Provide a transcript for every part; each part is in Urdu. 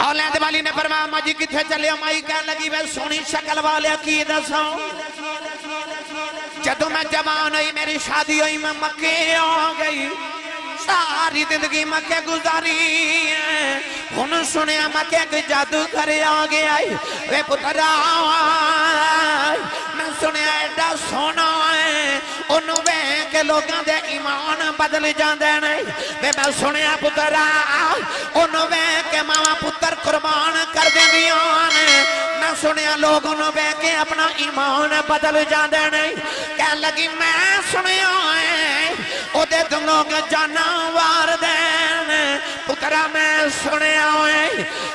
اولاد والی نے فرمایا اما جی کتھے چلے مائی کہنے لگی میں سونی شکل والے کی دسوں جدو میں جوان ہوئی میری شادی ہوئی میں مکے ہو گئی ساری زندگی مکے گزاری ہن سنیا مکے کے جادو کرے آگے آئی وے پترا میں سنیا ایڈا سونا ہے انہوں وے کہ لوگاں دے ایمان بدل جاندے نہیں وے میں سنیا پترا انہوں وے کہ ماما پتر قربان کر دیں دیان میں سنیا لوگ انہوں وے کہ اپنا ایمان بدل جاندے نہیں کہہ لگی میں سنیا ہے او دے تم لوگ جانوار دین پترا میں سنیا ہوئے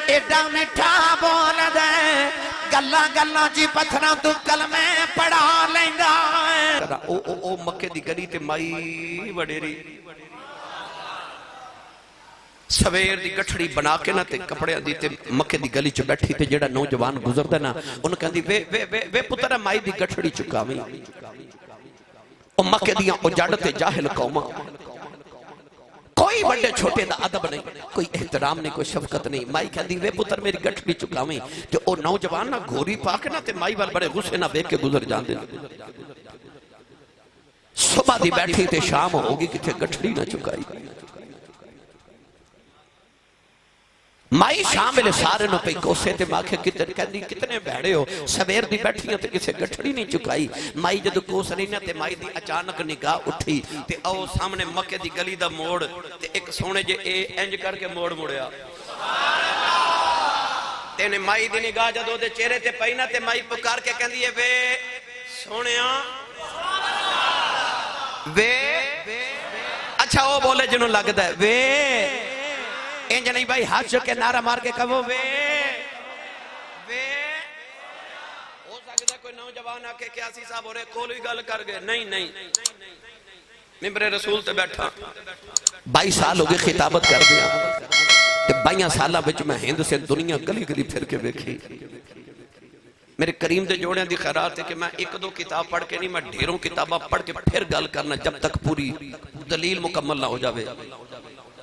ایڈا مٹھا بول دے گلہ گلہ جی پتھرہ تو کلمے پڑھا لیندہ ہے او مکے دی گلی تے مائی وڈیری سویر دی گٹھڑی بنا کے نا تے کپڑے دی تے مکے دی گلی چ بیٹھی تے جیڑا نوجوان گزر دے نا انہوں کہندی وے پترہ مائی دی گٹھڑی چکا میں او مکے دیاں او جاڑتے جاہل قومہ کوئی بڑے چھوٹے دا عدب نہیں کوئی احترام نہیں کوئی شفقت نہیں مائی کہہ دی وے پتر میری گٹھڑی چکا میں جو او نوجوان نا گھوری پاک نا تے مائی وال بڑے غصے نہ بیک کے گزر جان دے صبح دی بیٹھی تے شام ہوگی کتے گٹھڑی نہ چکائی مائی شامل سارے نو پہ کوسے تے ماں کتنے بیڑے ہو سویر دی بیٹھیاں تے کسے گٹھڑی نہیں چکائی مائی جدو کوس رہی نا تے مائی دی اچانک نگاہ اٹھی تے او سامنے مکے دی گلی دا موڑ تے ایک سونے جے اے انج کر کے موڑ مڑیا تے نے مائی دی نگاہ جدو دے چہرے تے پئی نا تے مائی پکار کے کہندی ہے وے سونیاں وے اچھا وہ بولے جنہوں لگتا ہے وے انج نہیں بھائی ہاتھ چکے نعرہ مار کے کہو وے ہو سکتا ہے کوئی نوجوان آکے کیاسی صاحب ہو رہے کوئی گل کر گئے نہیں ممبر رسول تے بیٹھا 22 سال ہو گئے خطابت کر دیا تے 22 سالہ بچ میں ہند سے دنیا گلی گلی پھر کے بیکھی میرے کریم دے جوڑے دی خیرات ہے کہ میں ایک دو کتاب پڑھ کے نہیں میں ڈھیروں کتابہ پڑھ کے پھر گل کرنا جب تک پوری دلیل مکمل نہ ہو جاوے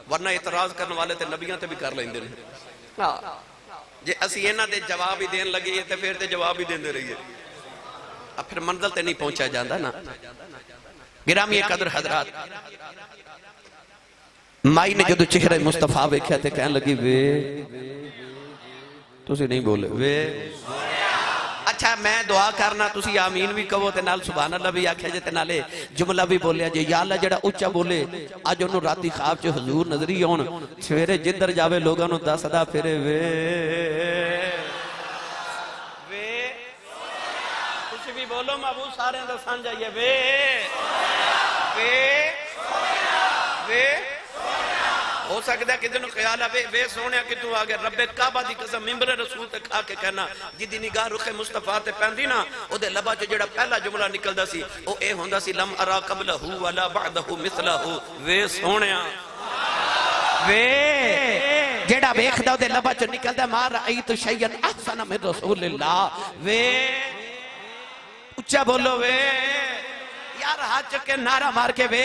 ورنہ اعتراض کرنے والے تے نبیاں تے بھی کر لیں دے رہے جے اسی اینا دے جواب ہی دین لگے تے پھر تے جواب ہی دین دے رہی ہے اب پھر منزل تے نہیں پہنچا جاندہ نا گرامی قدر حضرات مائی نے جو چہرہ مصطفیٰ بیکھیا تے کہنے لگی وے تو اسی نہیں بولے وے اچھا میں دعا کرنا تسی آمین بھی کہو تے نال سبحان اللہ بھی آکھے جے تے نالے جملہ بھی بولیا جے یا اللہ جڑا اچھا بولے آج انہوں راتی خواب چے حضور نظری ہون سویرے جدر جاوے لوگاں نو دا صدا پھرے وے کچھ بھی بولو محبوب سارے اندر سان جائیے وے ہو سکتا ہے کہ دنوں خیال ہے وے سونے کہ تو آگے رب کعبہ دی قسم ممبر رسول تے کھا کے کہنا جدی نگاہ رخ مصطفیٰ تے پہندی نا او دے لبا جو جڑا پہلا جملہ نکل دا سی او اے ہوندہ سی لم ارا قبلہ ولا بعدہ مثلہ وے سونیا وے جڑا بیخ دا دے لبا جو نکل دا ما رأیت شیئن احسن من رسول اللہ وے اچھا بولو وے یار ہاتھ چکے نعرہ مار کے وے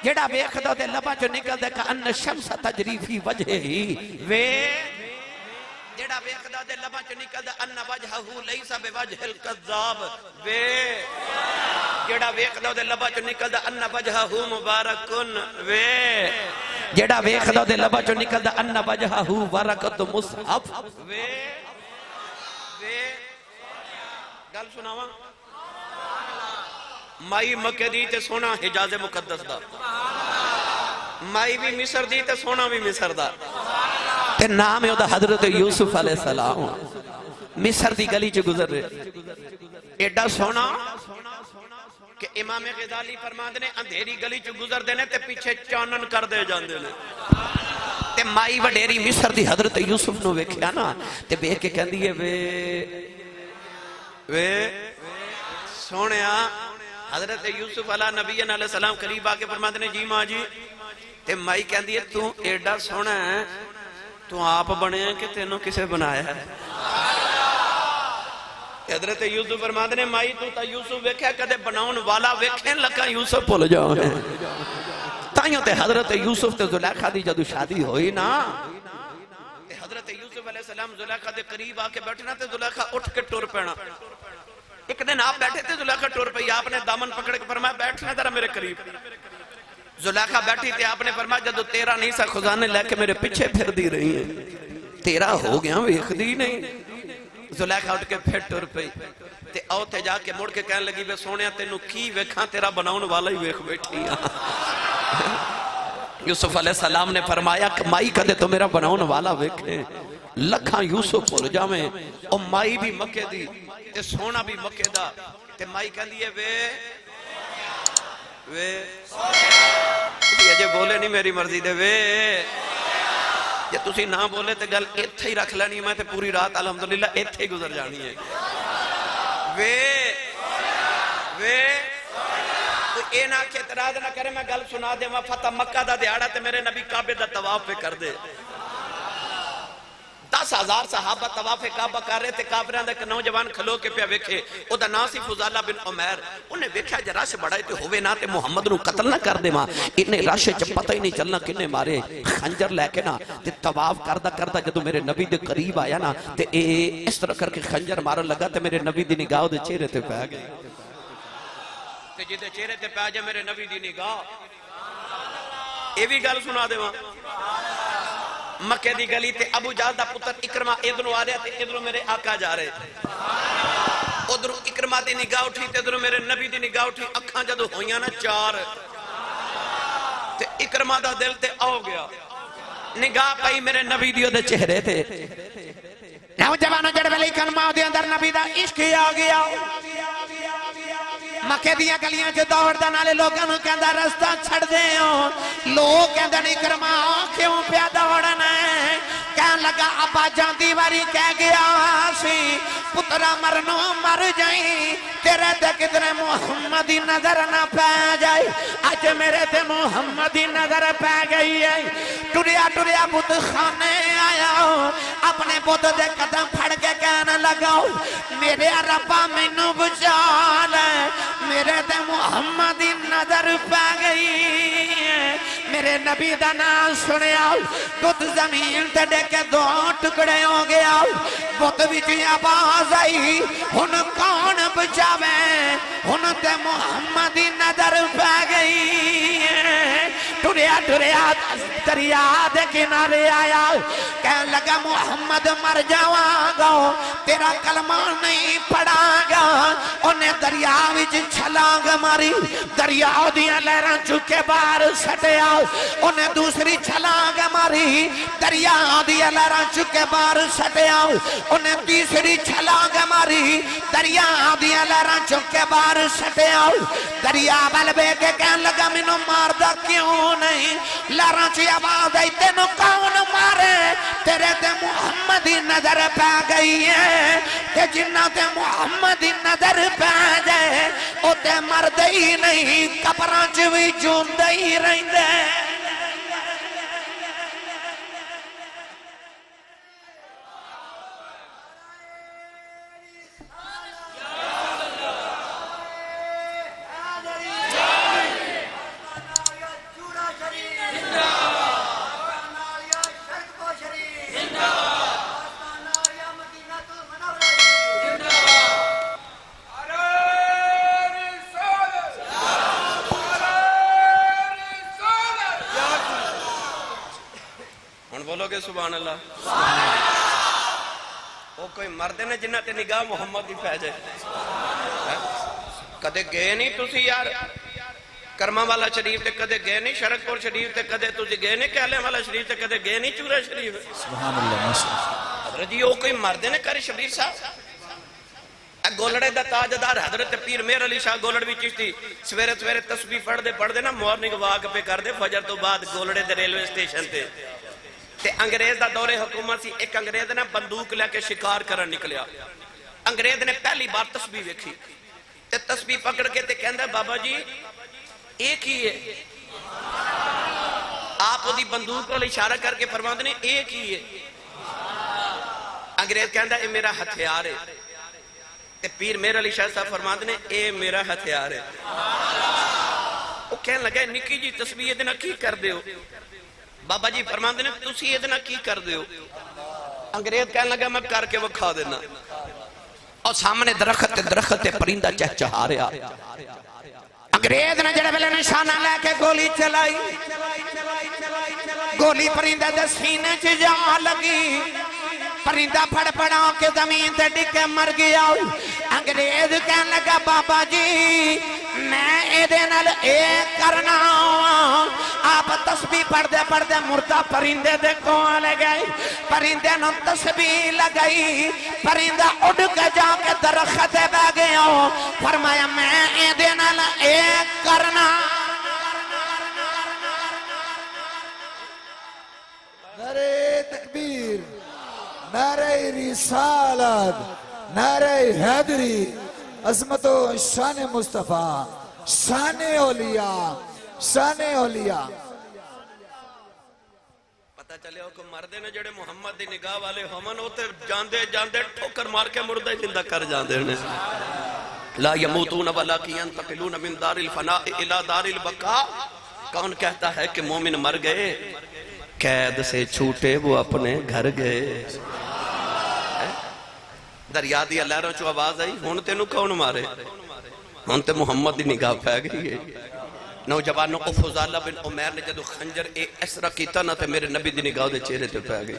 جڑا بیخ دو دے لبا جو نکل دے کہ ان شمس تجری فی وجہ ہی وے جڑا بیخ دو دے لبا جو نکل دے ان وجہہو لیسا بے وجہ القذاب وے جڑا بیخ دو دے لبا جو نکل دے ان وجہہو مبارکن وے جڑا بیخ دو دے لبا جو نکل دے ان وجہہو ورکت مصحف وے گل سناواں مائی مکہ دی تے سونا حجاز مقدس دا مائی بھی مصر دی تے سونا بھی مصر دا تے نام ہے دا حضرت یوسف علیہ السلام مصر دی گلی چے گزر رہے ایڈا سونا کہ امام غزالی فرماندے نے اندھیری گلی چے گزر دینے تے پیچھے چانن کر دے جان دینے تے مائی وڈیری مصر دی حضرت یوسف نو ویکھیا نا تے بیک کے کہندی ہے وے سونیا حضرت یوسف علیہ نبی علیہ السلام قریب آکے فرماتے ہیں جی ماں جی تے مائی کہندی ہے تو ایڈا سونا ہے تو آپ بنے ہیں کہ تینوں کسے بنایا ہے حضرت یوسف فرماتے ہیں مائی تو تا یوسف ویکھیا کدے بناؤن والا ویکھیں لکا یوسف بھول جاؤ ہیں تائیوں تے حضرت یوسف تے زلیخا دی جدو شادی ہوئی نا حضرت یوسف علیہ السلام زلیخا دے قریب آ کے بیٹھنا تے زلیخا اٹھ کے ٹر پینا. ایک دن آپ بیٹھے تھے زلیخا ٹر پئی, آپ نے دامن پکڑ کے فرمایا بیٹھنا ذرا میرے قریب. زلیخا بیٹھی تھی, آپ نے فرمایا جدو تیرا نہیں سا خزانے لے کے میرے پیچھے پھر دی رہی ہیں, تیرا ہو گیا ویکھ دی نہیں. زلیخا اٹھ کے پھر ٹر پئی تے او تے جا کے مڑ کے کہنے لگی وے سونیا تینوں کی ویکھاں, تیرا بناؤن والا ہی ویکھ بیٹھی ہاں. یوسف علیہ السلام نے فرمایا کہ مائی کدے تو میرا بناؤن والا ویکھے, لکھاں یوسف بھول جاویں, او مائی بھی مکے دی تے سونا بھی مکے دا. تے مائی کہندی ہے وے یہ جے بولے نہیں میری مرضی دے وے, جے تسی نہ بولے تے گل ایتھے ہی رکھ لینی, میں تے پوری رات الحمدللہ ایتھے ہی گزر جانی ہے. تو اے نہ کہ اعتراض نہ کرے, میں گل سنا دے وہاں فتح مکہ دا دیہڑا تے میرے نبی کعبے دا طواف پہ کر دے. 10,000 صحابہ طواف کعبہ کر رہے تھے, کافران دا ایک نوجوان کھلو کے پہ ویکھے, او دا ناسی فضالہ بن عمیر, انہیں ویکھا جا رش بڑھائے تے ہوئے نا تے محمد نو قتل نہ کر دے ماں. انہیں رش جب پتہ ہی نہیں چلنا کنے مارے, خنجر لے کے نا تے طواف کردہ جدو میرے نبی دے قریب آیا نا تے اے اس طرح کر کے خنجر مارن لگا تے میرے نبی دی نگاہ دے چہرے تے پہ گئے. تے جدے چہرے تے پہ جائے میرے نبی دی نگاہ, اے بھی گل سنا دے ماں. مکہ دی گلی تے ابو جہل دا پتر اکرمہ ادھروں آ رہے تے ادھروں میرے آقا جا رہے, ادھروں اکرمہ دی نگاہ اٹھی تے ادھروں میرے نبی دی نگاہ اٹھی, اکھاں جدو ہویاں نا 4 تے اکرمہ دا دل تے آو گیا, نگاہ پئی میرے نبی دیو دے چہرے تے. نوجوانوں جڑ ویلے کلمہ دے اندر نبی دا عشق آ گیا. مکے دیاں گلیاں جو دوڑ دا نالے لوگاں نو کہندا رستہ چھڑ دے ہو, لوگ کہندا نہیں کرما کیوں پیا دوڑنا ہے. کہن لگا ابا جاندی واری کہہ گیا سی پترا مرنو مر جائیں, تیرے تے کدھر محمدی نظر نہ پہ جائے. آج میرے تے محمدی نظر پہ گئی ہے. ٹریا بت خانے آیا, اپنے بت دے قدم پھڑ کے کہنے لگا میرے ربا مینوں بچا لے, میرے تے محمدی نظر پہ گئی ہے. میرے نبی دا نام سنیا, بت زمین تے ڈے کے 2 ٹکڑے ہو گیا. بت وچ آواز آئی ہن کون بچاوے, ہن تے محمدی نظر پہ گئی ہے. ٹریا دریا دے کنارے آیا, کہنے لگا محمد مر جاواں گا, تیرا کلمہ نہیں پڑھا گا. انہیں دریا وچ چھلانگ ماری, دریا دیاں لہراں چکے باہر سٹیا. انہیں دوسری چھلانگ ماری, دریا دیاں لہراں چکے باہر سٹیا. انہیں تیسری چھلانگ ماری, دریا دیاں لہراں چکے باہر سٹیا. دریا بل بے کے کہنے لگا مینوں ماردا کیوں نہیں, لہراں چی آواز آئی تینوں کون مارے, تیرے تے محمدی نظر پہ گئی ہے. تے جنہ تے محمدی نظر پہ جائے او تے مردے ہی نہیں, قبراں چ وی جوندے ہی رہندے. سبحان اللہ. وہ کوئی مرد نے جنہ تے نگاہ محمد دی پہ جائے. کدے گئے نہیں تسی یار کرما والا شریف تے, کدے گئے نہیں شرک پور شریف تے, کدے تسی گئے نہیں کہلے والا شریف تے, کدے گئے نہیں چورا شریف. سبحان اللہ. حضرت جی وہ کوئی مرد نے کری شبیر صاحب گولڑے دا تاجدار حضرت پیر مہر علی شاہ گولڑوی چشتی سویرے تسبیح پڑھ دے نا, مارننگ واک پہ کر دے فجر تو بعد گولڑے دے ریلوے سٹیشن تے. تے انگریز دا دور حکومت سی, ایک انگریز نے بندوق لے کے شکار کرن نکلیا. انگریز نے پہلی بار تسبیح ویکھی تے تسبیح پکڑ کے تے کہندا بابا جی ایک ہی ہے. آپ دی بندوق کو اشارہ کر کے فرماندے نے ایک ہی ہے. انگریز کہندا اے میرا ہتھیار ہے. تے پیر مہر علی شاہ صاحب فرماندے نے اے میرا ہتھیار ہے. وہ کہنے لگا نکی جی تسبیح ادنا کی کر دے ہو. بابا جی فرماندے نے تسی ادنا کی کر دے ہو. انگریز کہنے لگا میں کر کے وکھا دینا اور سامنے درخت پرندہ چہچہا رہا انگریز نے جڑے ویلے نشانہ لے کے گولی چلائی گولی پرندہ دے سینے چ جا لگی پرندہ پھڑ پڑا کے زمین تے ڈگے مر گیا انگریز کہنے لگا بابا جی میں اے دے نال ایک کرنا آپ تسبیح پڑھ دے مردہ پرندے دے کون گئے پرندے نو تسبیح لگائی پرندہ اڑ کے جا کے درخت بہ گیا فرمایا میں اے دے نال ایک کرنا نعرہ تکبیر نعرہ رسالت نعرہ حیدری عظمت و شان مصطفیٰ شان اولیاء شان اولیاء پتہ چلے ہو کہ مردے نے جڑے محمد دی نگاہ والے ہمن ہوتے جاندے ٹھوکر مار کے مردے زندہ کر جاندے نے لا یموتون ولیکن ینتقلون من دار الفناء الى دار البقاء کون کہتا ہے کہ مومن مر گئے قید سے چھوٹے وہ اپنے گھر گئے دریا دی لہروں چو آواز آئی ہون تے نو کون مارے ہون تے محمد دی نگاہ پہ گئی ہے نوجوانوں کو فضالہ بن عمیر نے جدو خنجر اسرا کیتا نہ تے میرے نبی دی نگاہ دے چہرے تے پہ گئی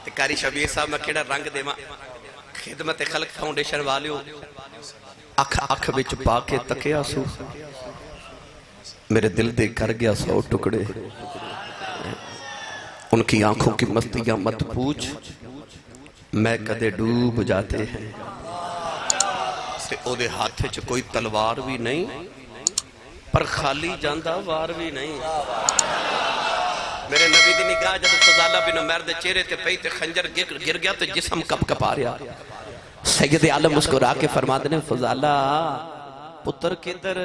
تے کاری شبیر صاحب میں کیڑا رنگ دے ماں خدمت خلق فاؤنڈیشن والیو اکھ وچ پا کے تکیا سو میرے دل دے کر گیا 100 ٹکڑے ان کی آنکھوں کی مستیاں مت پوچھ میں کدے ڈوب جاتے ہیں تے او دے ہاتھ چ کوئی تلوار بھی نہیں پر خالی جاندہ وار بھی نہیں میرے نبی دی نگاہ جب فضالہ بن عمیر دے چہرے تے پئی تے خنجر گر گیا تے جسم کپ کپا رہا سید عالم مسکرا کے فرما دے فضالہ پتر کدھر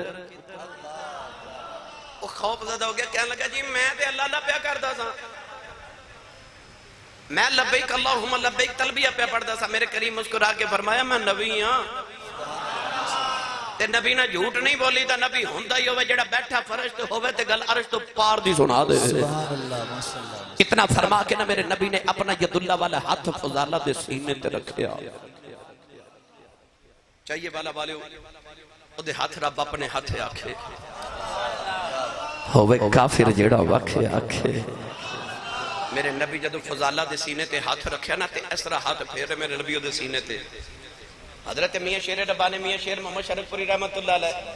وہ خوف زدہ ہو گیا کہنے لگا جی میں تے اللہ اللہ پیا کردہ سا میں لبیک اللہم لبیک تلبیہ پہ پڑھتا سا میرے کریم مسکرا کے فرمایا میں نبی ہاں تے نبی نہ جھوٹ نہیں بولی تا نبی ہوندہ ہی ہوئے جڑا بیٹھا فرشت ہوئے تے گل عرش تو پار دی سنا دے اتنا فرما کے نہ میرے نبی نے اپنا ید اللہ والا ہاتھ فضالہ دے سینے تے رکھیا چاہیے والا والے او دے ہاتھ رب اپنے ہاتھ آکھے ہوئے کافر جڑا وکھے آکھے میرے نبی جدو فضالہ دے سینے تے ہاتھ رکھیا نا تے اس طرح ہاتھ پھیرے میرے نبیوں دے سینے تے حضرت میاں شیر ربانی میاں شیر محمد شرف پوری رحمت اللہ علیہ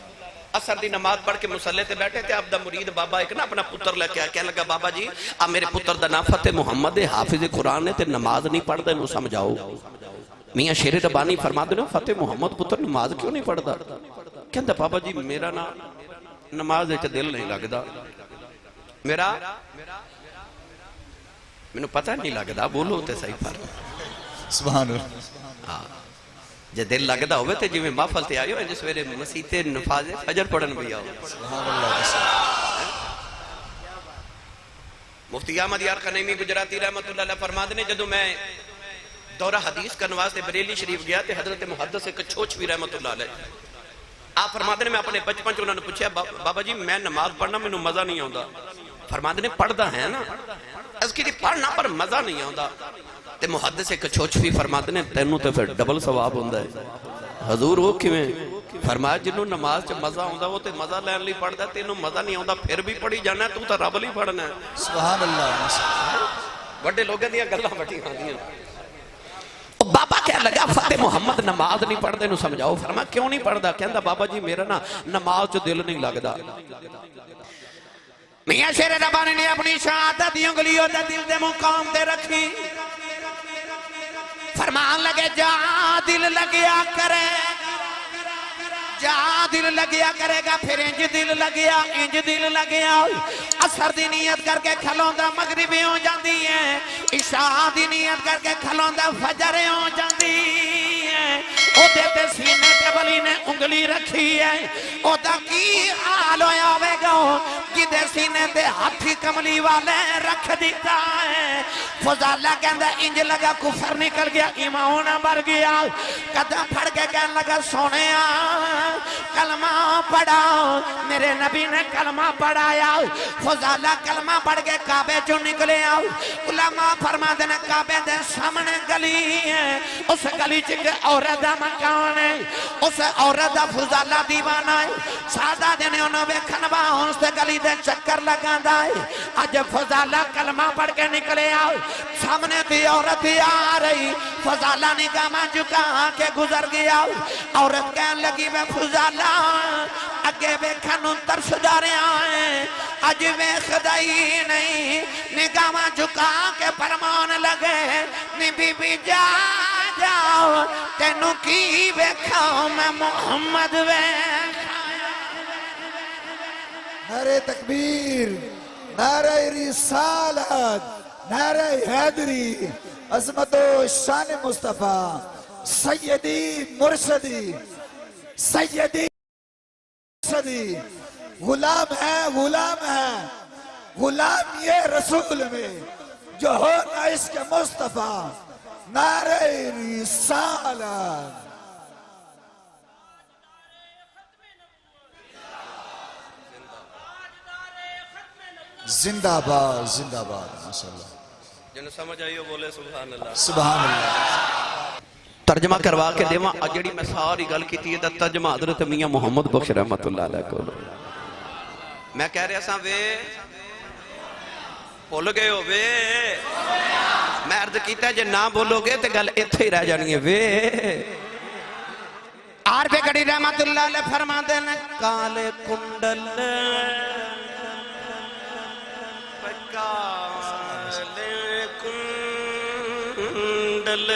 اثر دی نماز پڑھ کے مسلح تے بیٹھے تے آپ دا مرید بابا ایک نا اپنا پتر لے کے کہنے لگا بابا جی آپ میرے پتر دا نام فتح محمد حافظ قرآن ہے تے نماز نہیں پڑھ دے نو سمجھاؤ میاں شیر ربانی فرما دے نا فتح محمد پتر نماز کیوں نہیں پڑھ دا کہندہ بابا جی میرا نا نماز ایچ دل نہیں لگ دا میرا میں نے پتہ نہیں لگ دا بولو ہوتے صحیح پر سبحان اللہ جے دل لگ دا ہوئے تے جی میں محفل تے آئیو جس ویرے مسیح نفاذ فجر پڑھن بھی آؤ سبحان اللہ مفتی احمد یار خنیمی گجراتی رحمت اللہ علیہ فرماد نے جدو میں دورہ حدیث کا نواز تے بریلی شریف گیا تے حضرت محدث ایک چھوچ بھی رحمت اللہ علیہ آپ فرماد نے میں اپنے بچپن چ انہوں نے پوچھا بابا جی میں نماز پڑھنا میں مزہ نہیں آؤں فرماد نے پڑھدا ہے نا اس کی پڑھنا پر مزہ نہیں آؤں تے محدث ایک چھوچ بھی فرماد نے تینوں تے پھر ڈبل ثواب ہوندہ ہے حضور وہ کیویں فرمایا جنہوں نماز چ مزہ ہوندہ وہ تے مزہ لین لی پڑھدا تینوں مزہ نہیں ہوندہ پھر بھی پڑھی جانا ہے تو تا رب لی پڑھنا ہے سبحان اللہ بڑے لوگوں دیا گلہ بٹی ہاں دیا بابا کہہ لگا فتح محمد نماز نہیں پڑھ دے نو سمجھاؤ فرمایا کیوں نہیں پڑھ دا کہندہ بابا جی میرا نا نماز چ دل نہیں لگ دا میاں شیر ربانی نے اپنی شہادت انگلیوں دے دل دے مقام دے رکھی فرمان لگے جا دل لگیا کرے جا دل لگیا کرے گا پھر انج دل لگیا اثر دی نیت کر کے کھلوندہ مغربی ہو جاندی ہے عشاء دی نیت کر کے کھلوندہ فجر ہو جاندی ہے او دیتے سینے تے ولی نے انگلی رکھی ہے او دا کی حال ہویا ہوئے گا جدے سینے تے ہاتھی کملی والے رکھ دیتا ہے فضالہ کہندہ انج لگا کفر نکل گیا ایمان بر گیا قدم پھڑ کے کہنے لگا سونے کلمہ پڑھا میرے نبی نے کلمہ پڑھایا فضالہ کلمہ پڑھ کے کعبے جو نکلے آؤ علماء فرما دینے کعبے دے سامنے گلی ہے اس گلی چکے عورت دا مکان ہے اس عورت دا فضالہ دیوانہ ہے سادہ دینے انہوں بے کھنبا ہوں سے گلی دے چکر لگا دائے آج فضالہ کلمہ پڑھ کے نکلے آؤ سامنے بھی عورت آ رہی فضالہ نگاہ جھکا کے گزر گیا عورت کہنے لگی بے فضالہ اگے بے کھنوں ترس جارے آئیں آج بے خدائی نہیں نگاہ جھکا کے فرمان لگے نی بی بی جا جاؤ تینوں کی بے کھاؤ میں محمد بے نعرہ تکبیر نعرہ رسالت نعرہ حیدری عظمت و شان مصطفیٰ سیدی مرشدی سیدی مرشدی غلام ہے غلام یہ رسول میں جو ہونا عشق مصطفیٰ نعرہ رسالت زندہ باد ماشاءاللہ جنہوں سمجھ آئیو بولے سبحان اللہ سبحان اللہ ترجمہ کروا کے دیواں اجڑی میں ساری گل کی تھی ترجمہ حضرت میاں محمد بخش رحمت اللہ علیہ کو میں کہہ رہا ساں وے بھول گئے ہو وے میں عرض کیتا ہے جے نہ بولو گے تو گل ایتھے ہی رہ جانی ہے وے آر پہ گڑی رحمت اللہ علیہ فرما دینا کالے کنڈل کالے کنڈل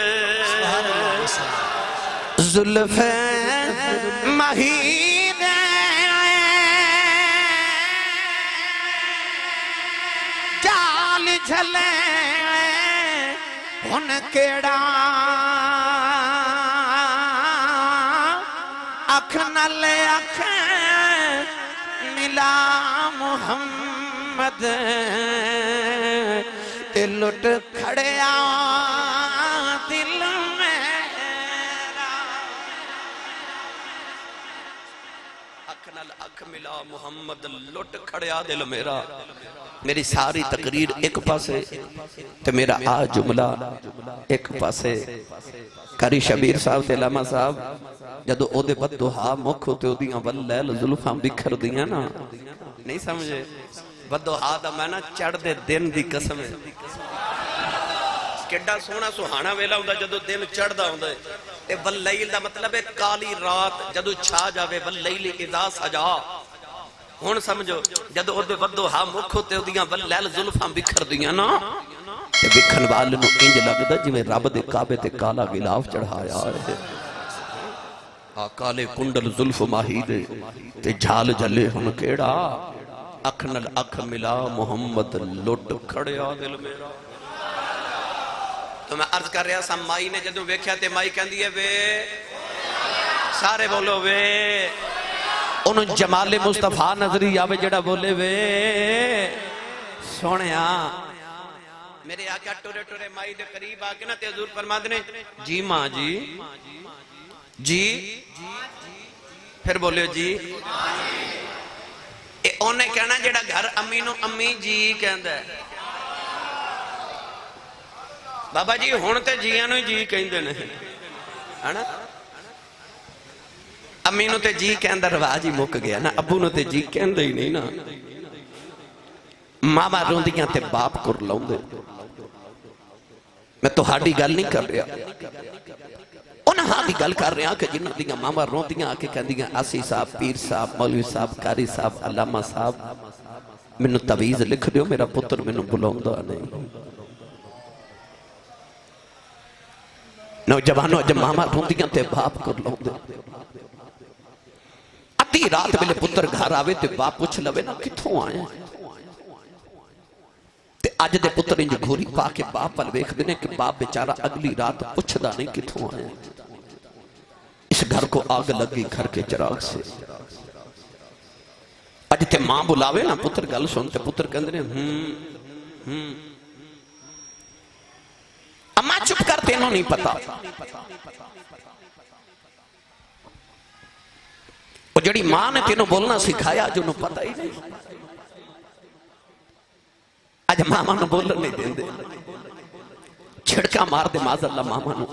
زلف مہین جال جھلے ان کیڑا اکھ نل اکھ ملا محمد تے لٹ کھڑیا دل اکھ ملا محمد لٹ کھڑیا دل میرا میری ساری تقریر ایک پاسے تے میرا آ جملہ ایک پاسے کاری شبیر صاحب تے علامہ صاحب جدو او دے بددہا مکھ ہوتے ہو دیاں واللیل ظلفاں بکھر دیاں نا نہیں سمجھے بددہا دا میں نا چڑھ دے دن دی قسم ہے کڈا سونا سہانا ویلا ہوندا جدو دن چڑھدا ہوندا ہے تے واللیل دا مطلب ہے کالی رات جدو چھا جاوے واللیل اذا سجا ہن سمجھو جدو او دے وددہا مکھ ہوتے دیاں واللیل زلفاں بکھر دیاں نا تے بکھن والے نو انج لگدا جویں رب دے کعبے تے کالا غلاف چڑھایا ہے کالے کنڈل زلف ماہی دے تے جھال جلے ہن کیڑا اکھ نال اکھ ملا محمد لٹ کھڑیا دل میرا تو میں عرض کر رہا سا مائی نے جدوں ویکھیا تے مائی کہندی ہے وے سارے بولو وے انہوں جمال مصطفیٰ نظری آوے جڑا بولے وے سونیا میرے آقا ٹورے ٹورے مائی دے قریب آکے نا تے حضور فرما دینے جی ماں جی جی پھر بولے جی انہیں کہنا جڑا گھر امی نو امی جی کہندہ ہے بابا جی ہون تے جیاں نو جی کہندے نہیں ہے نا امی نو تے جی کہندہ رواج ہی مک گیا نا ابو نو تے جی کہندے ہی نہیں نا ماما روندیاں تے باپ کر لاؤں دے میں تو ہاڑی گل نہیں کر رہا انہاں ہاڑی گل کر رہا کہ جنہاں دیاں ماما روندیاں آکے کہندیاں آسی صاحب پیر صاحب مولوی صاحب کاری صاحب علامہ صاحب میں نو تویز لکھ دیو میرا پتر میں نو بلوندہ نہیں نوجوانوں جب ماما روندیاں تے باپ کر لوں دے ادھی رات ملے پتر گھر آوے تے باپ پوچھ لوے نا کتھوں آئے تے آج دے پتر انج گھوری پا کے باپ پل ویکھ دینے کہ باپ بیچارہ اگلی رات پوچھ دا نہیں کتھوں آئے اس گھر کو آگ لگی گھر کے چراغ سے آج تے ماں بلاوے نا پتر گل سنتے پتر کہندے چپ کر تینوں نہیں پتا وہ جڑی ماں نے تینوں بولنا سکھایا جو انہوں پتا ہی نہیں آج ماما نو بولن نہیں دیں دے چھڑکا مار دے معاذ اللہ ماما نو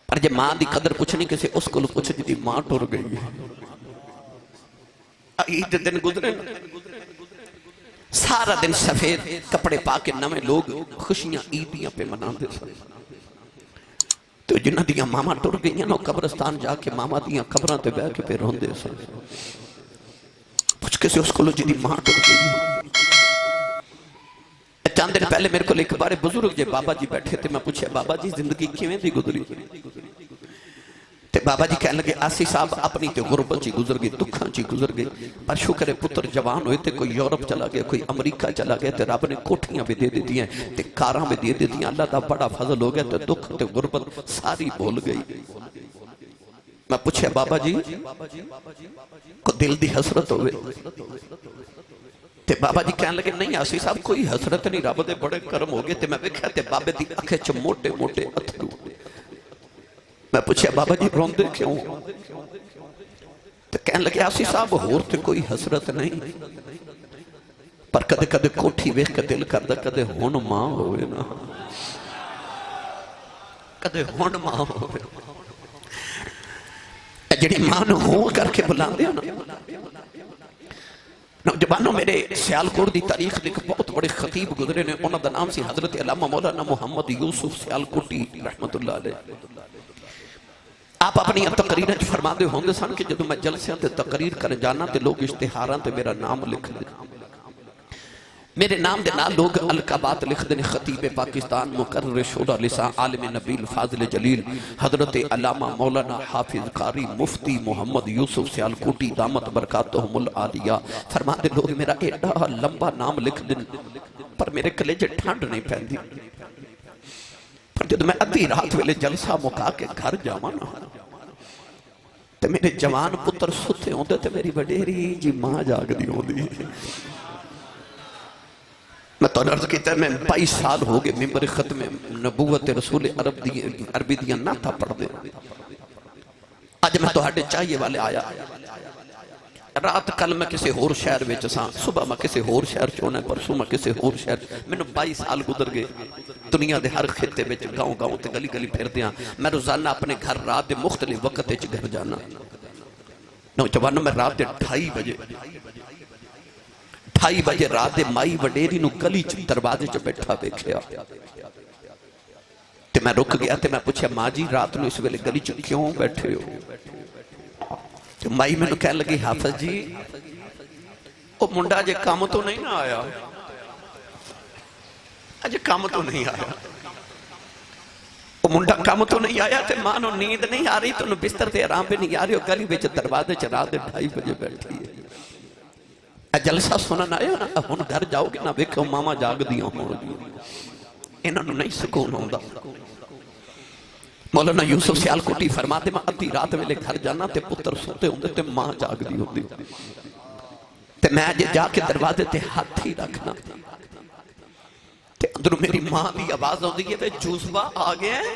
پر جب ماں دی قدر کچھ نہیں کسی اس کو پوچھ جی ماں ٹور گئی ہے عید دن گزرے سارا دن سفید کپڑے پا کے نویں لوگ خوشیاں عیدیاں پہ منان دے سن تو جنہ دیاں ماما ٹور گئی ہیں نو قبرستان جا کے ماما دیاں قبران تے بیٹھ کے پہ رون دے سن پوچھ کسی اس کو جی ماں ٹور گئی ہے چاند دن پہلے میرے کو ایک بارے بزرگ جے بابا جی بیٹھے تھے میں پوچھے بابا جی زندگی کیویں دی گزری تے بابا جی کہنے لگے آسی صاحب اپنی تے غربت جی گزر گئی دکھاں جی گزر گئی پر شکر پتر جوان ہوئے تے کوئی یورپ چلا گیا کوئی امریکہ چلا گیا تے رب نے کوٹھیاں بھی دے دیتی ہیں تے کاراں بھی دے دیتی ہیں اللہ دا بڑا فضل ہو گیا تے دکھ تے غربت ساری بھول گئی میں پوچھے بابا جی کو دل دی حسرت ہوئے تے بابا جی کہنے لگے نہیں آسی صاحب کوئی حسرت نہیں رب دے بڑے کرم ہو گئے تے میں ویکھیا تے بابے دی اکھے چ موٹے موٹے اتھرو میں پوچھا بابا جی روندے کیوں تے کہنے لگے آسی صاحب ہور تے کوئی حسرت نہیں پر کدے کدے کوٹھی ویکھ کے دل کردا کدے ہن ماں ہوئے نا کدے ہن ماں ہوئے جڑی ماں نو ہو کر کے بلاندے نا نوجوانوں میرے سیالکوٹ دی تاریخ ایک بہت بڑے خطیب گزرے نے انہوں دا نام سی حضرت علامہ مولانا محمد یوسف سیالکوٹی رحمت اللہ علیہ آپ اپنی تقریر فرما دے ہوں گے سن کہ جدو میں جلسیاں تے تقریر کر جانا تے لوگ اشتہاراں تے میرا نام لکھ دے میرے نام دے نال لوگ القابات لکھ دے خطیب پاکستان مقرر شورا لسان عالم نبیل فاضل جلیل حضرت علامہ مولانا حافظ قاری مفتی محمد یوسف سیالکوٹی دامت برکاتہم العالیہ فرما دے لوگ میرا ایڈا لمبا نام لکھ دن پر میرے کلیجے ٹھنڈ نہیں پہندی پر جب میں ادھی رات ویلے جلسہ مکا کے گھر جاوانا تے میرے جوان پتر ستے ہوندے تے میری وڈیری جی ماں جاگ دی ہوندی میں تو عرض کیتا ہے میں 22 سال ہو گئے ممبر ختم نبوت رسول عربی دیاں نہ تھا پڑھ دے آج میں تو ہاڑے چاہیے والے آیا رات کل میں کسی ہور شہر ویچ ساں صبح میں کسی ہور شہر چونا ہے پرسوں میں کسی ہور شہر میں نے 22 سال گزر گئے دنیا دے ہر خطے ویچ گاؤں گاؤں تے گلی گلی پھر دیاں میں روزانہ اپنے گھر رات دے مختلف وقت ویچ گھر جانا نوجوانوں میں رات دے 2:30 بجے رات دے مائی وڈیری نو گلی دروازے چ بیٹھا بیکھیا تے میں رک گیا تے میں پوچھا ماں جی رات نو اس ویلے گلی چ کیوں بیٹھے ہو تے مائی میں نو کہنے لگی حافظ جی او منڈا جے کام تو نہیں نہ آیا اجے کام تو نہیں آیا وہ منڈا کام تو نہیں آیا تے ماں نو نیند نہیں آ رہی تو نو بستر تے آرام پہ نہیں آ رہی گلی وچ دروازے چ رات دے 2:30 بجے بیٹھی ہے جلسہ سنن آیا نا ہن گھر جاؤ گے نا ویکھو ماما جاگ دیاں ہون گی انہاں نو نہیں سکون ہوندا مولانا یوسف سیالکوٹی فرماتے میں ادھی رات ویلے گھر جانا تے پتر سوتے ہوندے تے ماں جاگ دی ہوندی تے میں اجے جا کے دروازے تے ہاتھ ہی رکھنا تے اندروں میری ماں دی آواز ہوندی ہے جوزبا آ گیا ہے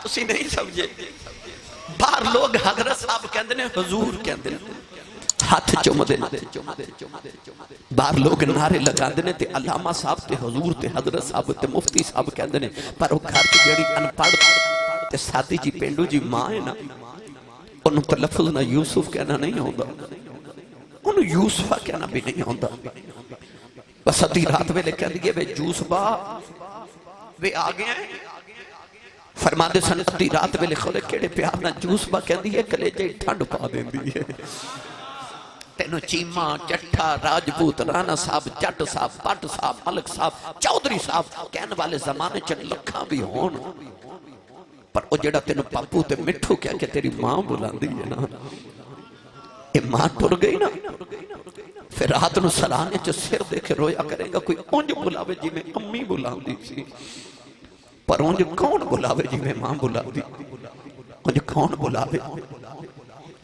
تسی نہیں سمجھے باہر لوگ حضرت صاحب کہندے نے حضور کہندے نے ہاتھ چوم دے باہر لوگ نعرے لگا دے تے علامہ صاحب تے حضور تے حضرت صاحب تے مفتی صاحب کہندے نے پر وہ گھر کی جڑی ان پڑھ تے سادی جی پینڈو جی ماں ہے نا انہوں تلفظ نہ یوسف کہنا نہیں ہوندا انہوں یوسفہ کہنا بھی نہیں ہوندا بس ادھی رات ویلے کہہ دیئے وے یوسفہ وے آگے ہیں فرما دے سن ادھی رات ویلے کھولے کیڑے پیار نہ یوسفہ کہہ دیئے کلیجے ٹھنڈ پا دیں دیئے تینو چیمہ چٹھا راجبوت رانا صاحب جٹ صاحب پٹ صاحب ملک صاحب چودری صاحب کہنے والے زمانے چن لکھاں بھی ہون پر او جڑا تینو پاپو تے مٹھو کیا کہ تیری ماں بلان دی ہے نا اے ماں ٹر گئی نا پھر رات نو سلانے چو سر دیکھے رویا کریں گا کوئی اونج بلاوے جی میں امی بلان دی سی پر اونج کون بلاوے جی میں ماں بلان دی اونج کون بلاوے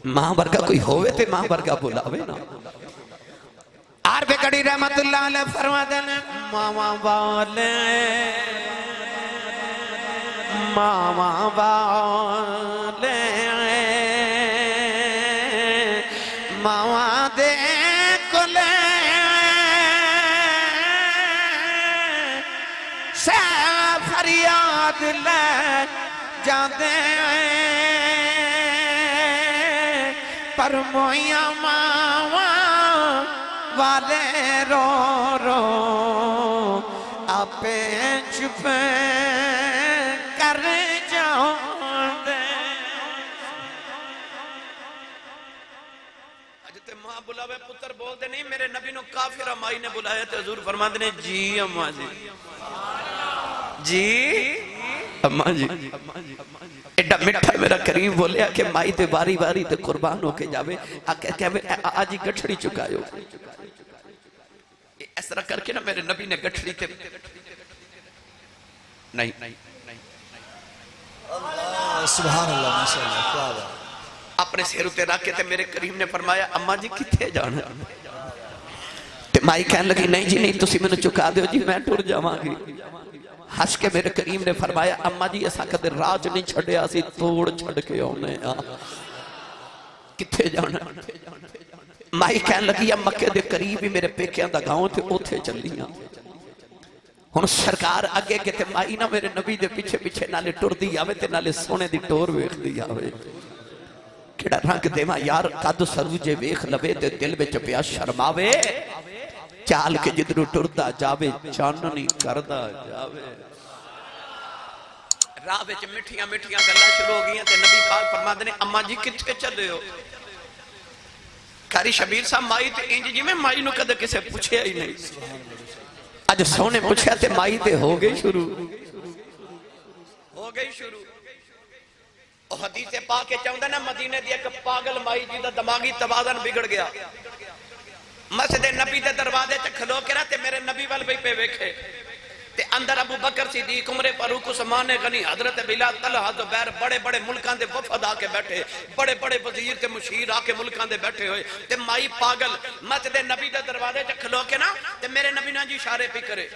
ماں برگا کوئی ہوئے تے ماں برگا بلاوے نا عارف کڑی رحمت اللہ علیہ فرماتے ہیں ماما والے ماما دے کلے سے فریاد لے جاندے پر مویا ماما والے رو رو آپے چھپے کر جاؤں دے اجتے ماں بلاوے پتر بول دے نہیں میرے نبی نو کافر امائی نے بلایا تھے حضور فرما دے جی اماں جی جی اماں جی ایڈا مٹھا میرا کریم بولیا کہ مائی تے باری باری تے قربان ہو کے جاوے آج ہی گٹھڑی چکائے ہو اس طرح کر کے نا میرے نبی نے گٹھڑی تے نہیں سبحان اللہ ماشاءاللہ کیا بات اپنے سیرو تے رکھ کے تے میرے کریم نے فرمایا اماں جی کتھے جانا تے مائی کہنے لگی نہیں جی نہیں تسی میں نے چکا دیو جی میں ٹور جاواں گی ہس کے میرے کریم نے فرمایا اماں جی ایسا کدے راج نہیں چھڑے آسی توڑ چھڑ کے ہونے کتھے جانا مائی کہنے لگی یا مکہ دے قریب ہی میرے پیکیاں دا گاؤں تھے اوتھے چلیاں ہن سرکار آگے کہ تے مائی نہ میرے نبی دے پیچھے پیچھے نالے ٹر دی آوے تے نالے سونے دی ٹور ویخ دی آوے کیڑا رنگ دیما یار قد سروجے ویخ لوے تے دل میں چپیا شرماوے چال کے جدرو ٹردہ جاوے چاننی کردہ جاوے راہ وچ مٹھیاں مٹھیاں گلاں شروع ہو گئیں تے نبی پاک فرما دے اماں جی کتھے چلے ہو کاری شبیر صاحب مائی تے انج جی میں مائی نو کدے کسے پوچھے ہی نہیں اج سونے پوچھیا تے مائی تے ہو گئی شروع او حدیث پاک کے چاہندہ نا مدینہ دی ایک پاگل مائی جی دا دماغی توازن بگڑ گیا مسجد نبی دے دروازے چ کھلو کے رہتے میرے نبی وال بھی پہ ویکھے تے اندر ابو بکر صدیق عمر فاروق عثمان غنی حضرت بلال طلحہ زبیر بڑے بڑے ملکاں دے وفد آ کے بیٹھے بڑے بڑے وزیر تے مشیر آ کے ملکاں دے بیٹھے ہوئے تے مائی پاگل مسجد نبی دے دروازے چ کھلو کے نا تے میرے نبی نا جی اشارے پہ کرے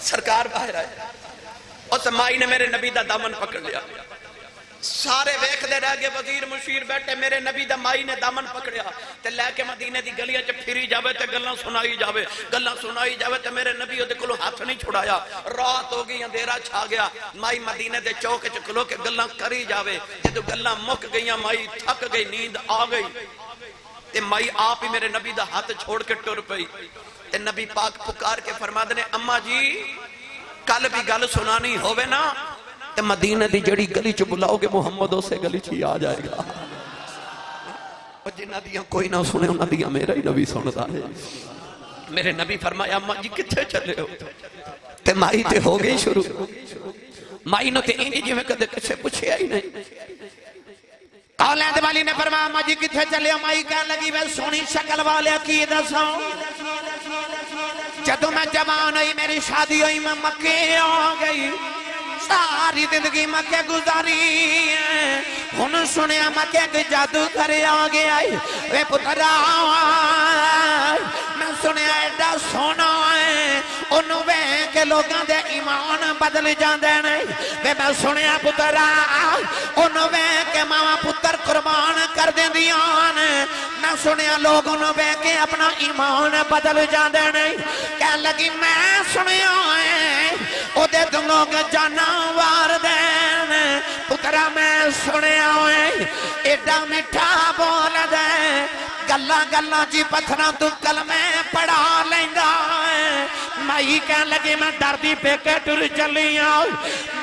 سرکار باہر آئے اس مائی نے میرے نبی دا دامن پکڑ لیا سارے ویکھ دے رہ گئے وزیر مشیر بیٹھے میرے نبی دا مائی نے دامن پکڑیا تے لے کے مدینے دی گلیاں چ پھری جاوے تے گلاں سنائی جاوے تے میرے نبی دے کولوں ہاتھ نہیں چھڑایا رات ہو گئی اندھیرا چھا گیا مائی مدینے دے چوک چ کھلو کے گلاں کری جاوے جدو گلاں مک گئیاں مائی تھک گئی نیند آ گئی تے مائی آپ ہی میرے نبی دا ہاتھ چھوڑ کے ٹر پئی تے نبی پاک پکار کے فرما دے اماں جی کل بھی گل سنانی ہووے نا تے مدینہ دی جڑی گلی چ بلاؤ گے محمد اسے گلی چ آ جائے گا اور جنہ دیاں کوئی نہ سنے انہاں دیاں میرا ہی نبی سنتا ہے میرے نبی فرمایا اماں جی کتھے چلے ہو تے مائی تے ہو گئی شروع مائی نو تے انج جویں کدے کسے پوچھیا ہی نہیں اولاد والی نے فرمایا اماں جی کتھے چلے ہو مائی کہنے لگی میں سونی شکل والے کی دساں جدوں میں جوان ہوئی میری شادی ہوئی میں مکے آ گئی ساری زندگی مکے گزاری ہن سنیا مکے کے جادو کرے آ گیا وے پترا میں سنیا ایڈا سونا ہے انہوں وے کے لوگاں دے ایمان بدل جاندے نہیں وے میں سنیا پترا انہوں وے کے ماما پتر قربان کر دیں دیان میں سنیا لوگ انہوں وے کے اپنا ایمان بدل جاندے نہیں کہہ لگی میں سنیا ہے او دے تم لوگ جانوار دین پترا میں سنیا ہوئے ایڈا مٹھا بول دے گلہ گلہ جی پتھران تو کلمے پڑھا لیندہ ہے مائی کہنے لگی میں دردی پہ کے ٹر چلی آؤں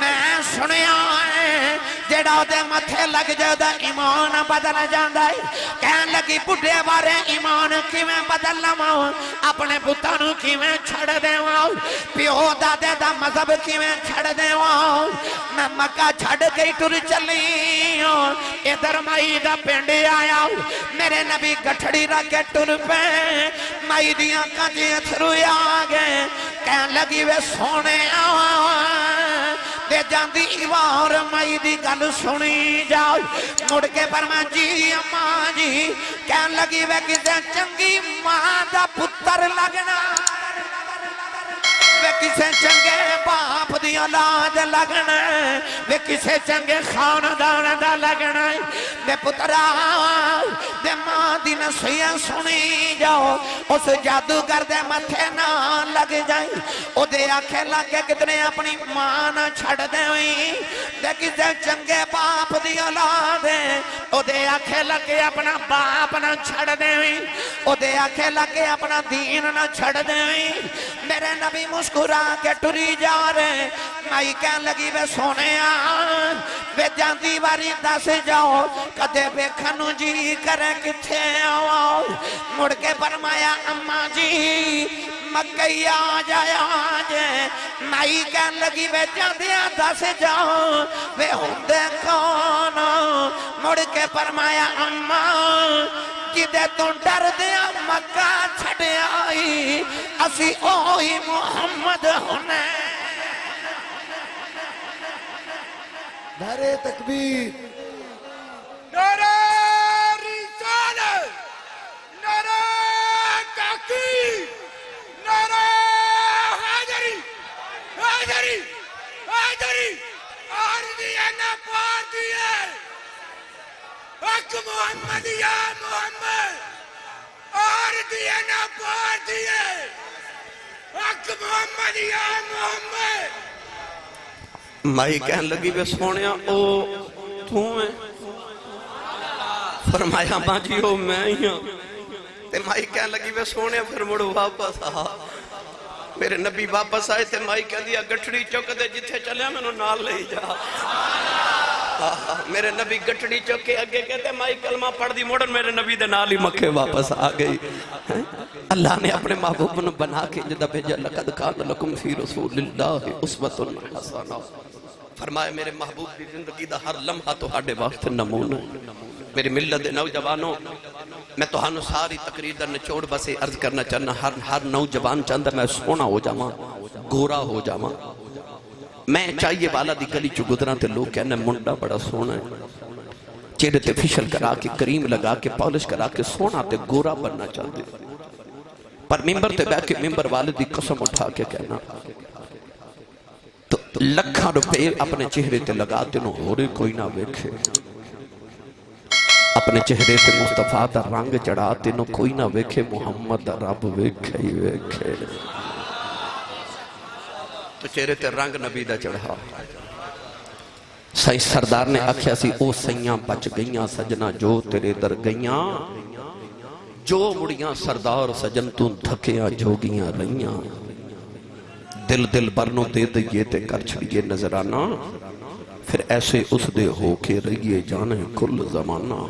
میں سنیا ہے جیڑا دے متھے لگ جائے دا ایمان بدل جاندہ ہے کہنے لگی بڑھے بارے ایمان کی میں بدل لماؤں اپنے پتانوں کی میں چھڑ دے واؤں پیو دادے دا مذہب کی میں چھڑ دے واؤں میں مکہ چھڑ گئی ٹر چلی آؤں ادھر مائی دا پینڈے آیا میرے نبی گٹھڑی رکھے ٹر پہ مائی دیاں کجی تھروی آگے کہنے لگی وے سونے تے جاندی ایوار مائی دی گل سنی جاؤ مڑ کے فرمایا جی اماں جی کہن لگی وے کسے چنگی ماں دا پتر لگنا وے کسے چنگے باپ دی اولاد لگنا وے کسے چنگے خاندان دا لگنا وے پترا دے ماں دی نصیحت سنی جاؤ اس جادوگر دے متھے نہ لگ جائیں او دے آنکھیں لگے کتنے اپنی ماں نہ چھڑ دے ہوئی دے کسے چنگے باپ دی اولاد ہے او دے آنکھیں لگے اپنا باپ نہ چھڑ دے ہوئی او دے آنکھیں لگے اپنا دین نہ چھڑ دے ہوئی میرے نبی مسکرا کے ٹری جا رہے مائی کہن لگی وے سونے آن وے جاندی واری دس جاؤ کدے بے کھنو جی کرے کتھے آؤ مڑ کے فرمایا اماں جی مکئی آ جایا جے مائی کہن لگی وے جاندیاں دس جاؤ وے ہوندے کون مڑ کے فرمایا اماں جدے تو ڈر دیا مکہ چھڑے آئی اسی اوہی محمد ہونے نعرہ تکبیر نعرہ رسالت نعرہ تحقیق نعرہ حیدری حیدری حیدری آردی انا پاردی ہے حق محمد یا محمد آردی انا پاردی ہے حق محمد یا محمد مائی کہن لگی بے سونیا او تو میں فرمایا ماں جی او میں ہی ہوں تے مائی کہن لگی بے سونیا پھر مڑو واپس آ میرے نبی واپس آئے تے مائی کہہ دیا گٹھڑی چوک دے جتھے چلے میں نال لے جا میرے نبی گٹھڑی چوک کے اگے کہتے مائی کلمہ پڑھ دی موڑن میرے نبی دے نال ہی مکے واپس آ گئی اللہ نے اپنے محبوب نے بنا کے جدہ بھیجا لقد کان لکم فی رسول اللہ اسوۃ حسنہ فرمائے میرے محبوب دی زندگی دا ہر لمحہ تو ہاڑے وقت نمونہ میری ملت دے نوجوانوں میں تو ہانو ساری تقریر در نچوڑ بسے عرض کرنا چاہنا ہر نوجوان چاہندہ میں سونا ہو جاواں گورا ہو جاواں میں چاہیے والا دی گلی چو گدران تے لوگ کہنے منڈا بڑا سونا ہے چہرے تے فیشل کرا کے کریم لگا کے پالش کرا کے سونا تے گورا بننا چاہتے پر ممبر تے بیٹھ کے ممبر والے دی قسم اٹھا کے کہنا تو لکھا روپے اپنے چہرے تے لگاتے نو ہو رہے کوئی نہ ویکھے اپنے چہرے تے مصطفیٰ دا رنگ چڑھاتے نو کوئی نہ ویکھے محمد دا رب ویکھے ہی ویکھے تو چہرے تے رنگ نبی دا چڑھا سائیں سردار نے آکھیا سی او سیاں بچ گئیاں سجنہ جو تیرے در گئیاں جو مڑیاں سردار سجن تو دھکیاں جوگیاں رہیاں دل دل برنوں دے دئیے تے کر چھڑیے نظرانہ پھر ایسے اس دے ہو کے رہیے جانے کل زمانہ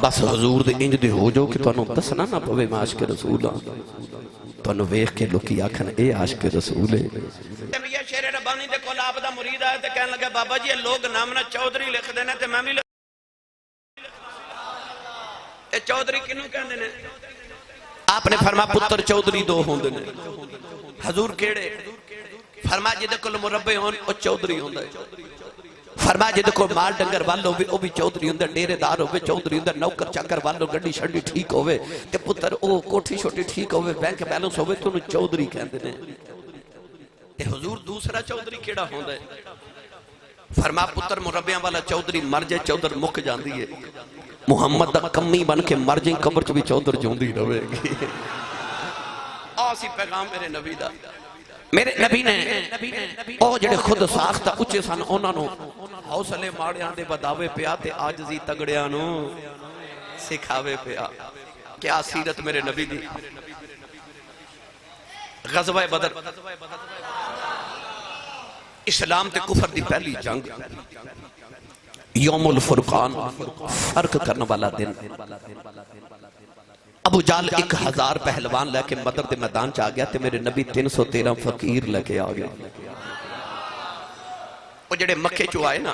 بس حضور دے انج دے ہو جو کہ تو انہوں دسنا نہ پوے میں عاشق رسول تو انہوں ویخ کے لوکی آکھن اے عاشق رسول ہے یہ شیر ربانی دے کول آپ دا مرید آئے تے کہنے لگے بابا جی یہ لوگ نامنا چودری لکھ دینے تے میں بھی لکھ اے چودری کنوں کہنے دینے آپ نے فرما پتر چودری دو ہوں دینے حضور کیڑے فرما جدے کل مربع ہون او چودری ہوں دے فرما جدے کو مال ڈنگر والو بھی او بھی چودری ہوں دے ڈیرے دار ہوئے چودری ہوں دے نوکر چکر والو گڑی شڑی ٹھیک ہوئے تے پتر او کوٹھی چھوٹی ٹھیک ہوئے بینک بیلنس ہوئے تو انہوں چودری کہن دینے تے حضور دوسرا چودری کیڑا ہوں دے فرما پتر مربعیاں والا چودری مر جائے چودر مک جان دیئے محمد دا کمی بن کے مر جائیں قبر چ بھی چودر جوندی رہے گی آسی پیغام میرے نبی دا میرے نبی نے او جڑے خود ساختہ اچھے سن اونا نو حوصلے ماڑیاں دے بداوے پیا تے آجزی تگڑیاں نو سکھاوے پیا کیا سیرت میرے نبی دی غزوہ بدر اسلام تے کفر دی پہلی جنگ یوم الفرقان فرق کرنے والا دن ابو جال 1000 پہلوان لے کے بدر دے میدان چاہ گیا تے میرے نبی 313 فقیر لے کے آگیا وہ جڑے مکے چو آئے نا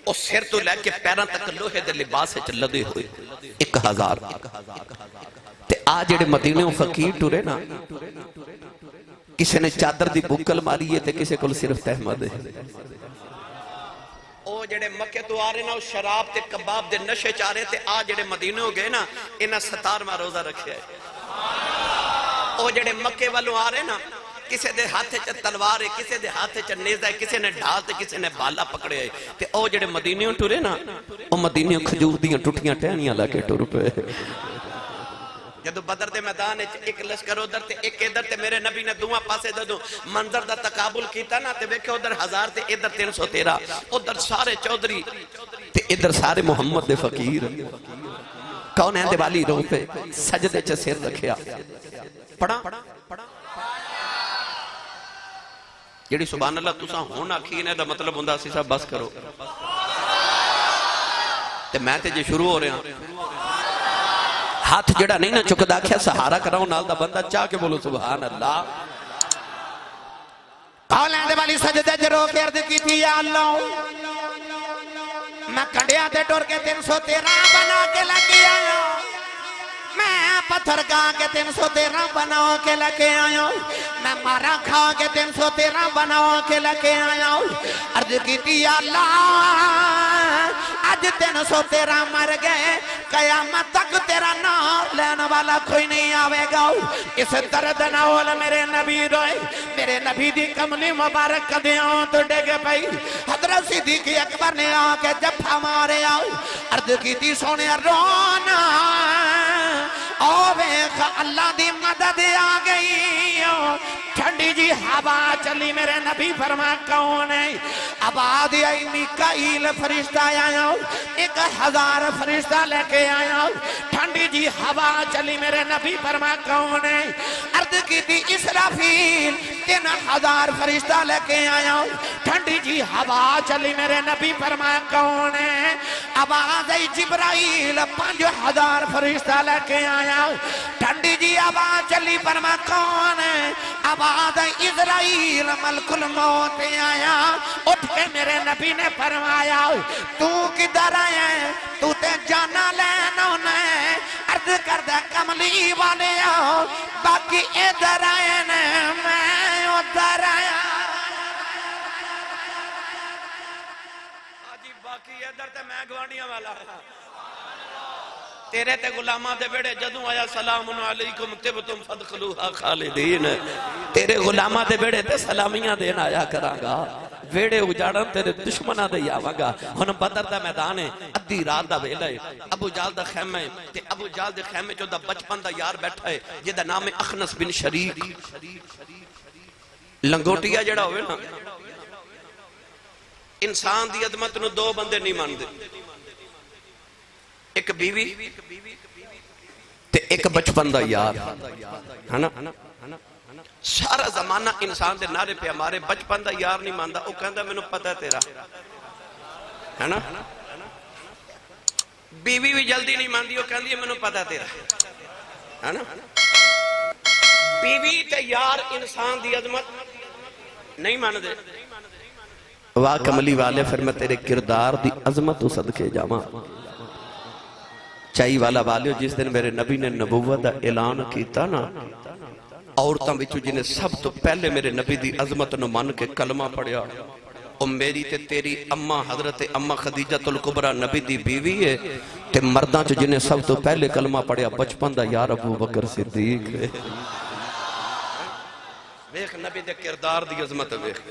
وہ سر تو لے کے پیران تک لوہے دے لباس سے چلدے ہوئے 1000 تے آج جڑے مدینے و فقیر ٹورے نا کسی نے چادر دی بکل ماری ہے تے کسی کو صرف تحمد ہے او جڑے مکے تو آ رہے نا شراب تے کباب دے نشے چاہ رہے تے آ جڑے مدینے ہو گئے نا انہاں 17واں روزہ رکھیا ہے او جڑے مکے والوں آ رہے نا کسی دے ہاتھ چ تلوار ہے کسی دے ہاتھ چ نیزہ ہے کسی نے ڈھال تے کسی نے بالا پکڑے ہے تے او جڑے مدینے ٹرے نا او مدینے کھجور دیاں ٹوٹیاں ٹہنیاں لا کے ٹر پے جدو بدر دے میدان ایک لشکر ادھر تے ایک ادھر تے میرے نبی نے دوہاں پاسے دو منظر دا تقابل کیتا نا تے ویکھے ادھر 1000 تے ادھر 313 ادھر سارے چودھری تے ادھر سارے محمد دے فقیر کون ہے دیوالی رو پہ سجدے چ سر رکھیا پڑھا جیڑی سبحان اللہ تساں ہون آکھی نے دا مطلب ہوندا سی صاحب بس کرو تے میں تے جے شروع ہو رہے ہیں ہاتھ جڑا نہیں نہ چکدا کیا سہارا کراؤں نال دا بندہ چاہ کے بولو سبحان اللہ کولیں دے والی سجدے جرو کے عرض کی تھی یا اللہ میں کنڈیا تے ٹور کے 313 بنا کے لگی آیا میں پتھر کھا کے 313 بنا کے لگے آیا میں مارا کھا کے 313 بنا کے لگے آیا عرض کی تھی یا اللہ آج 313 مر گئے قیامت تک تیرا نام لینے والا کوئی نہیں آوے گا اس درد ناول میرے نبی روئے میرے نبی دی کملی مبارک کدیاں تو ڈگے پئی حضرت صدیق اکبر نے آکے جفا مارے آؤ عرض کی تھی سونے رونا ویخ اللہ دی مدد آ گئی ٹھنڈی جی ہوا چلی میرے نبی فرما کون ہے آباد آئی میکائیل فرشتہ آیا 1000 فرشتہ لے کے آیا ٹھنڈی جی ہوا چلی میرے نبی فرما کون ہے عرض کی تھی اسرافیل 3000 فرشتہ لے کے آیا ٹھنڈی جی ہوا چلی میرے نبی فرما کون ہے آباد آئی جبرائیل 5000 فرشتہ لے کے آیا ٹھنڈی جی آواز چلی فرما کون ہے آواز اسرائیل ملک الموت آیا اٹھ کے میرے نبی نے فرمایا تو کدھر آیا ہے تو تے جانا لینا ہے عرض کردہ کملی والے آؤ باقی ادھر آئے نے میں ادھر آیا آجی باقی ادھر تے میں گوانڈیاں والا تیرے تے غلامہ دے بیڑے جدوں آیا سلام علیکم تبتم فدخلوہا خالدین تیرے غلامہ دے بیڑے تے سلامیاں دین آیا کرانگا ویڑے اجاڑن تیرے دشمنہ دے آوانگا ہن بدر دا میدان ہے ادھی رات دا ویلہ ہے ابو جال دا خیمہ ہے تے ابو جال دے خیمہ جو دا بچپن دا یار بیٹھا ہے جے دا نام ہے اخنس بن شریک لنگوٹیا جڑا ہوئے نا انسان دی عظمت نو 2 بندے نہیں مان دے ایک بیوی تے ایک بچپن دا یار ہے نا سارا زمانہ انسان دے نعرے پہ ہمارے بچپن دا یار نہیں ماندا او کہندا مینوں پتہ ہے تیرا ہے نا بیوی بھی جلدی نہیں ماندی او کہندی ہے مینوں پتہ ہے تیرا ہے نا بیوی تے یار انسان دی عظمت نہیں مان دے واہ کملی والے پھر میں تیرے کردار دی عظمت تو صدقے جاواں چائی والا والیو جس دن میرے نبی نے نبوت دا اعلان کیتا نا عورتاں بچو جنہیں سب تو پہلے میرے نبی دی عظمت نو مان کے کلمہ پڑھیا او میری تے تیری اماں حضرت اماں خدیجہ الکبریٰ نبی دی بیوی ہے تے مرداں چو جنہیں سب تو پہلے کلمہ پڑھیا بچپن دا یار ابو بکر صدیق ہے ویخ نبی دے کردار دی عظمت ویخ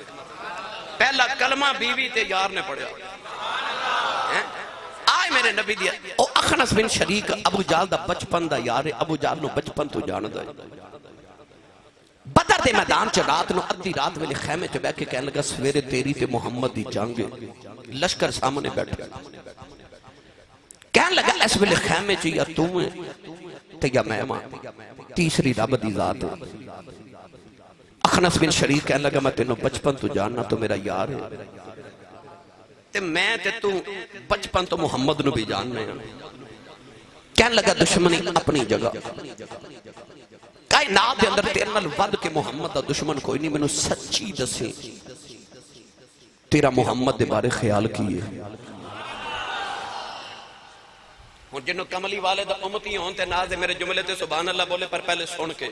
پہلا کلمہ بیوی تے یار نے پڑھیا آئے میرے نبی دیا او اخنس بن شریک ابو جال دا بچپن دا یار ہے ابو جال نو بچپن تو جان دا بدر دے میدان چ رات نو ادھی رات ویلے خیمے چ بیٹھ کے کہنے لگا سویرے تیری تے محمد دی جنگ لشکر سامنے بیٹھا کہنے لگا اس ویلے خیمے چ یا تو ہے تے یا میں ماں تیسری رب دی ذات ہے اخنس بن شریک کہنے لگا میں تینوں بچپن تو جاننا تو میرا یار ہے تے میں تے تو بچپن تو محمد نو بھی جاننے ہیں کہنے لگا دشمنی اپنی جگہ کائنات دے اندر تیرے نال ود کے محمد دا دشمن کوئی نہیں میں نو سچی دسے تیرا محمد دے بارے خیال کیے ہوں جنہوں کملی والے دا امتی ہون تے ناز میرے جملے تے سبحان اللہ بولے پر پہلے سن کے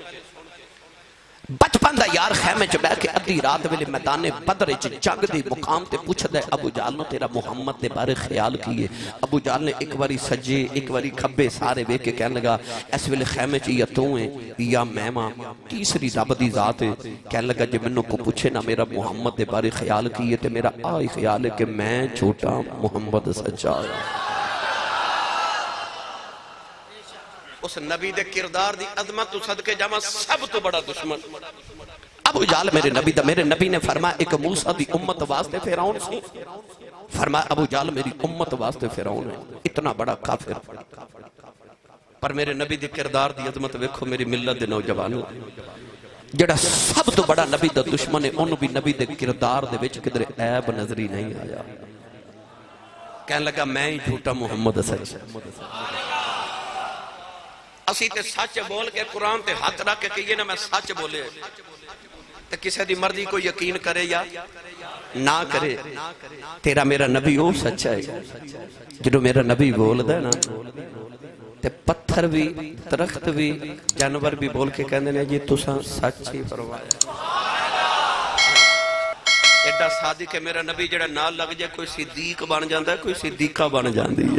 بچپن دا یار خیمے چ بیٹھ کے ادھی رات ویلے میدان بدر وچ جنگ دی مقام تے پوچھدا ہے ابو جہل نو تیرا محمد دے بارے خیال کی ہے؟ ابو جہل نے ایک واری سجے ایک واری کھبے سارے ویکھ کے کہنے لگا اس ویلے خیمے چ یا تو ہے یا میں ماں تیسری رب دی ذات ہے۔ کہنے لگا جے مینوں کو پوچھے نا میرا محمد دے بارے خیال کی ہے تے میرا آہی خیال ہے کہ میں جھوٹا محمد سچا ہے۔ اس نبی دے کردار دی عظمت تو صدقے جاواں سب تو بڑا دشمن ابو جہل میرے نبی نے فرمایا ایک موسیٰ دی امت واسطے فرعون سی، فرمایا ابو جہل میری امت واسطے فرعون ہے، اتنا بڑا کافر۔ پر میرے نبی دی کردار دی عظمت ویکھو میری ملت دے نوجوانوں، جڑا سب تو بڑا نبی دا دشمن ہے انہوں بھی نبی دے کردار دے وچ کدھر عیب نظری نہیں آیا۔ کہنے لگا میں ہی جھوٹا محمد سچ اسی تے سچ بول کے قرآن تے ہاتھ رکھ کے کہیے نا میں سچ بولے تے کسے دی مرضی کو یقین کرے یا نہ کرے، تیرا میرا نبی وہ سچا ہے جنہوں میرا نبی بول دے نا تے پتھر بھی درخت بھی جانور بھی بول کے کہندے نے جی تساں سچ ہی فرمایا۔ ایڈا صادق ہے میرا نبی جڑا نال لگ جائے کوئی صدیق بن جاندا ہے کوئی صدیقہ بن جاندی ہے۔